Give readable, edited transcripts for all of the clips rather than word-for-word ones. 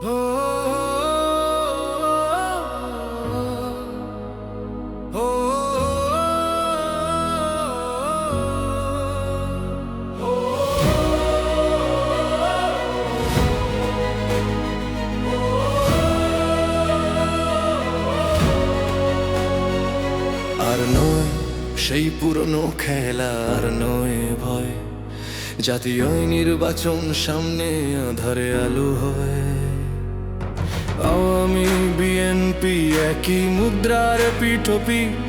আর নয় সেই পুরনো খেলা, আর নয় ভয় জাতীয় নির্বাচন সামনে, আধারে আলো হয়। আওয়ামী বিএনপি একই মুদ্রার পিঠোপিঠ,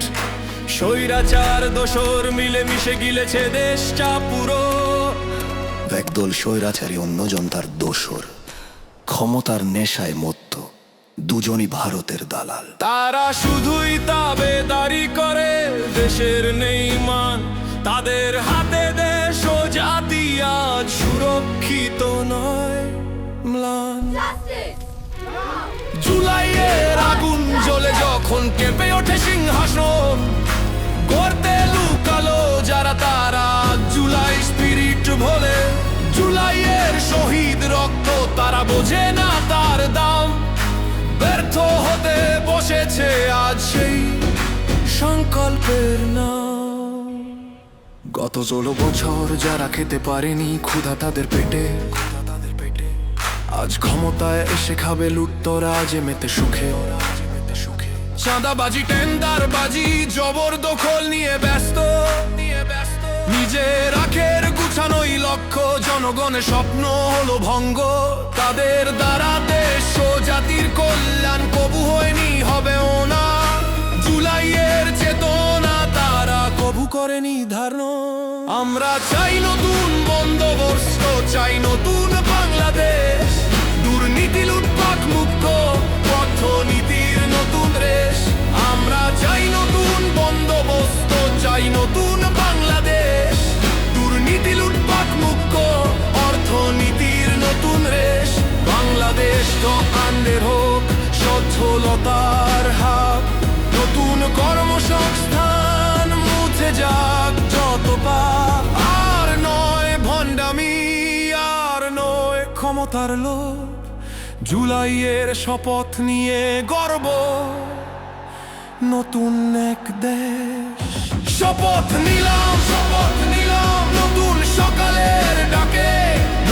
স্বৈরাচার দোসর মিলে মিশে গিলেছে দেশটা পুরো। একদল স্বৈরাচারী, অন্যজন তার দোসর, ক্ষমতার নেশায় মত্ত, দুজনই ভারতের দালাল। তারা শুধুই তাবেদারি করে, দেশের নেই মান তাদের হাতে। দেশ ও জাতি আজ সুরক্ষিত নয়, ম্লান। জুলাইয়ের আগুন জ্বলে যখন কেঁপে ওঠে সিংহাসন, গর্তে লুকালো যারা তারা জুলাই স্পিরিট ভোলে। জুলাইয়ের শহীদ রক্ত তারা বোঝে না তার দাম, ব্যর্থ হতে বসেছে আজ সেই সংকল্পের নাম। গত 16 বছর যারা খেতে পারেনি ক্ষুধা তাদের পেটে, আজ ক্ষমতায় এসে খাবে লুটতরাজে মেতে সুখে। চাঁদাবাজি, টেন্ডারবাজি, জবরদখল নিয়ে ব্যস্ত, নিজের আখের গুছানোই লক্ষ্য, জনগণের স্বপ্ন হলো ভঙ্গ। তাদের দ্বারা দেশ ও জাতির কল্যাণ কবু হয়নি, হবেও না। জুলাইয়ের চেতনা তারা কবু করেনি ধারণ। আমরা চাই নতুন বন্দোবস্ত, চাই নতুন বাংলাদেশ, দুর্নীতি লুটপাট মুক্ত অর্থনীতির নতুন রেশ। আমরা চাই নতুন বন্দোবস্ত, চাই নতুন বাংলাদেশ, দুর্নীতি লুটপাট মুক্ত অর্থনীতির নতুন রেশ। বাংলাদেশ তো আন্দের হোক সচ্ছলতার হাত, নতুন কর্মসংস্থান মুছে যাক যত পাপ। আর নয় ভণ্ডামি, আর নয় ক্ষমতার লোভ, জুলাইয়ের শপথ নিয়ে গর্ব, নতুন এক দেশ। শপথ নিলাম, শপথ নিলাম নতুন সকালের ডাকে,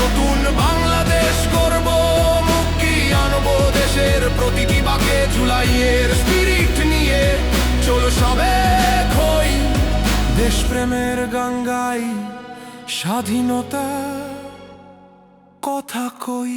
নতুন বাংলাদেশ গর্ব, মুক্তি আনবো দেশের প্রতিটি বাঁকে। জুলাইয়ের স্পিরিট নিয়ে চলো সবে হই, দেশপ্রেমের গঙ্গায় স্বাধীনতা কথা কই।